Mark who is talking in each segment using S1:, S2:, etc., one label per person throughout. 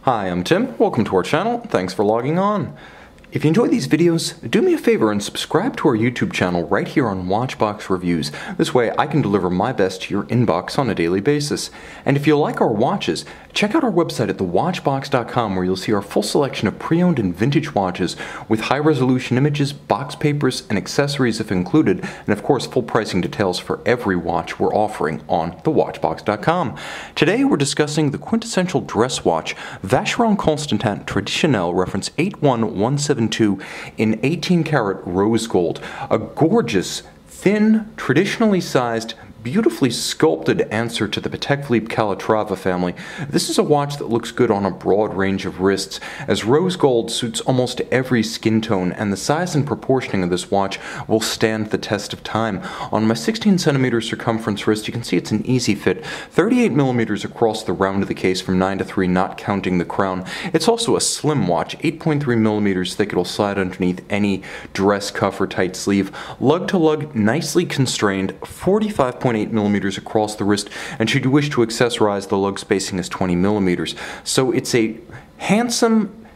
S1: Hi, I'm Tim. Welcome to our channel. Thanks for logging on. If you enjoy these videos, do me a favor and subscribe to our YouTube channel right here on Watchbox Reviews. This way I can deliver my best to your inbox on a daily basis. And if you like our watches, check out our website at thewatchbox.com where you'll see our full selection of pre-owned and vintage watches with high-resolution images, box papers, and accessories if included, and of course full pricing details for every watch we're offering on thewatchbox.com. Today we're discussing the quintessential dress watch Vacheron Constantin Traditionnelle reference 81172 in 18-karat rose gold, a gorgeous, thin, traditionally sized, beautifully sculpted answer to the Patek Philippe Calatrava family. This is a watch that looks good on a broad range of wrists, as rose gold suits almost every skin tone, and the size and proportioning of this watch will stand the test of time. On my 16cm circumference wrist, you can see it's an easy fit, 38mm across the round of the case from 9 to 3, not counting the crown. It's also a slim watch, 8.3mm thick. It'll slide underneath any dress cuff or tight sleeve. Lug to lug, nicely constrained, 45.8mm across the wrist, and should you wish to accessorize, the lug spacing is 20mm. So it's a handsome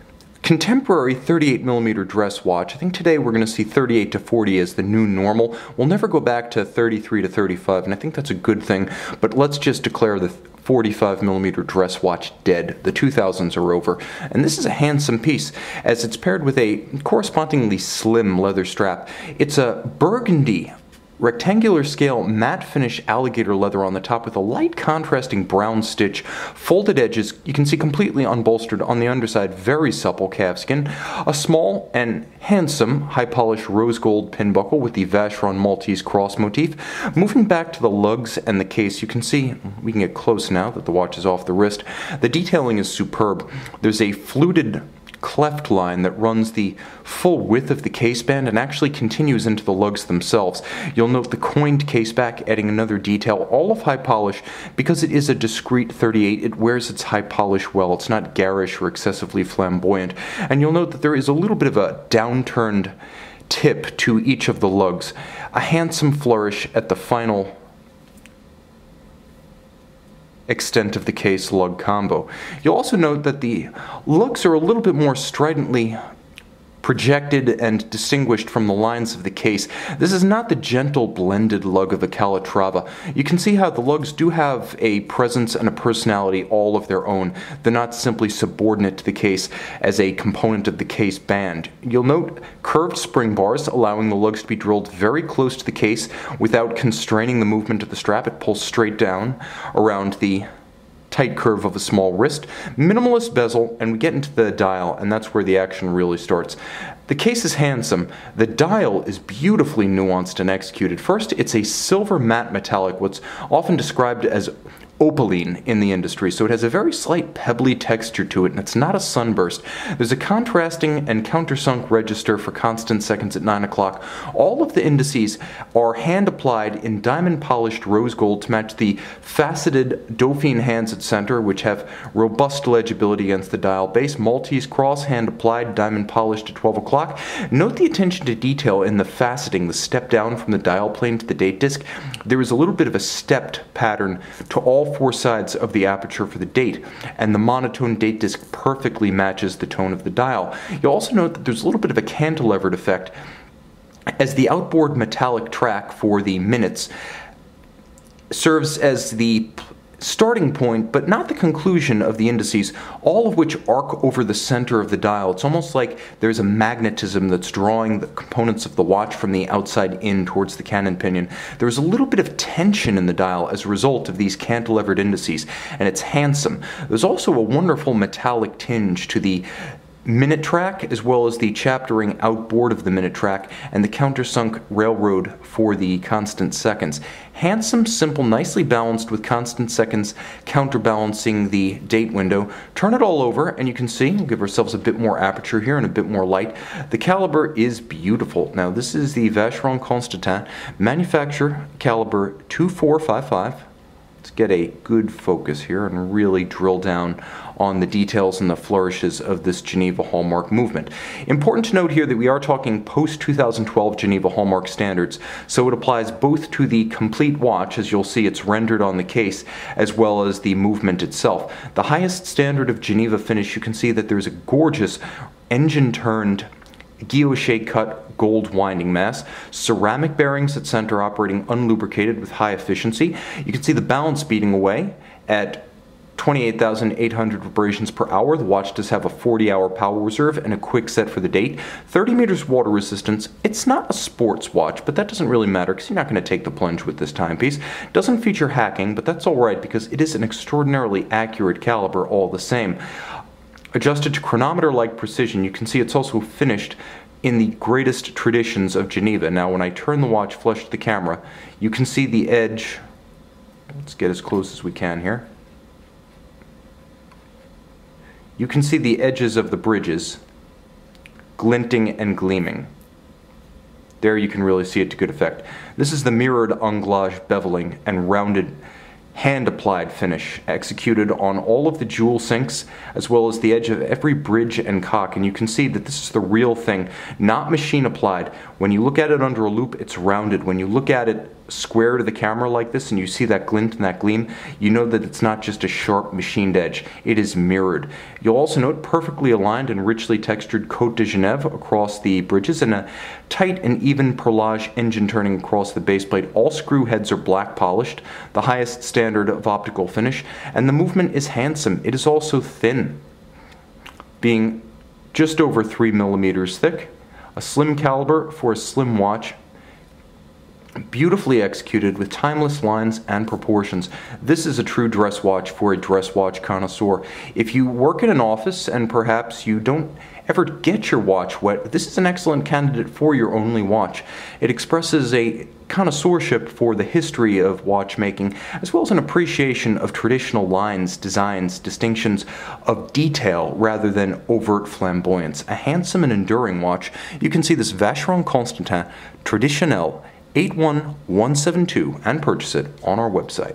S1: contemporary 38mm dress watch. I think today we're going to see 38 to 40 as the new normal. We'll never go back to 33 to 35, and I think that's a good thing, but let's just declare the 45mm dress watch dead. The 2000s are over. And this is a handsome piece, as it's paired with a correspondingly slim leather strap. It's a burgundy rectangular scale matte finish alligator leather on the top with a light contrasting brown stitch, folded edges, you can see completely unbolstered on the underside, very supple calfskin, a small and handsome high polished rose gold pin buckle with the Vacheron Maltese cross motif. Moving back to the lugs and the case, you can see, we can get close now that the watch is off the wrist, the detailing is superb. There's a fluted cleft line that runs the full width of the case band and actually continues into the lugs themselves. You'll note the coined case back, adding another detail, all of high polish. Because it is a discreet 38, it wears its high polish well. It's not garish or excessively flamboyant. And you'll note that there is a little bit of a downturned tip to each of the lugs. A handsome flourish at the final extent of the case lug combo. You'll also note that the lugs are a little bit more stridently projected and distinguished from the lines of the case. This is not the gentle blended lug of a Calatrava. You can see how the lugs do have a presence and a personality all of their own. They're not simply subordinate to the case as a component of the case band. You'll note curved spring bars allowing the lugs to be drilled very close to the case without constraining the movement of the strap. It pulls straight down around the tight curve of a small wrist, minimalist bezel, and we get into the dial, and that's where the action really starts. The case is handsome. The dial is beautifully nuanced and executed. First, it's a silver matte metallic, what's often described as opaline in the industry, so it has a very slight pebbly texture to it, and it's not a sunburst. There's a contrasting and countersunk register for constant seconds at 9 o'clock. All of the indices are hand-applied in diamond-polished rose gold to match the faceted Dauphine hands at center, which have robust legibility against the dial. Base Maltese cross, hand-applied, diamond-polished at 12 o'clock. Note the attention to detail in the faceting, the step down from the dial plane to the date disc. There is a little bit of a stepped pattern to all four sides of the aperture for the date, and the monotone date disc perfectly matches the tone of the dial. You'll also note that there's a little bit of a cantilevered effect, as the outboard metallic track for the minutes serves as the starting point, but not the conclusion of the indices, all of which arc over the center of the dial. It's almost like there's a magnetism that's drawing the components of the watch from the outside in towards the cannon pinion. There's a little bit of tension in the dial as a result of these cantilevered indices, and it's handsome. There's also a wonderful metallic tinge to the minute track, as well as the chaptering outboard of the minute track and the countersunk railroad for the constant seconds. Handsome, simple, nicely balanced with constant seconds counterbalancing the date window. Turn it all over and you can see, we'll give ourselves a bit more aperture here and a bit more light. The caliber is beautiful. Now this is the Vacheron Constantin, manufacturer caliber 2455. Let's get a good focus here and really drill down on the details and the flourishes of this Geneva Hallmark movement. Important to note here that we are talking post-2012 Geneva Hallmark standards, so it applies both to the complete watch, as you'll see it's rendered on the case, as well as the movement itself. The highest standard of Geneva finish, you can see that there's a gorgeous engine-turned guilloche cut gold winding mass, ceramic bearings at center operating unlubricated with high efficiency. You can see the balance beating away at 28,800 vibrations per hour. The watch does have a 40-hour power reserve and a quick set for the date. 30 meters water resistance. It's not a sports watch, but that doesn't really matter because you're not going to take the plunge with this timepiece. Doesn't feature hacking, but that's alright because it is an extraordinarily accurate caliber all the same. Adjusted to chronometer-like precision, you can see it's also finished in the greatest traditions of Geneva. Now, when I turn the watch flush to the camera, you can see the edge. Let's get as close as we can here. You can see the edges of the bridges glinting and gleaming. There you can really see it to good effect. This is the mirrored anglage beveling and rounded hand-applied finish executed on all of the jewel sinks as well as the edge of every bridge and cock, and you can see that this is the real thing, not machine applied. When you look at it under a loupe, it's rounded. When you look at it square to the camera like this and you see that glint and that gleam, you know that it's not just a sharp machined edge, it is mirrored. You'll also note perfectly aligned and richly textured Côte de Genève across the bridges and a tight and even perlage engine turning across the base plate. All screw heads are black polished, the highest standard of optical finish, and the movement is handsome. It is also thin, being just over 3 millimeters thick, a slim caliber for a slim watch, beautifully executed with timeless lines and proportions. This is a true dress watch for a dress watch connoisseur. If you work in an office and perhaps you don't ever get your watch wet, this is an excellent candidate for your only watch. It expresses a connoisseurship for the history of watchmaking, as well as an appreciation of traditional lines, designs, distinctions of detail rather than overt flamboyance. A handsome and enduring watch. You can see this Vacheron Constantin Traditionnel 81172 and purchase it on our website.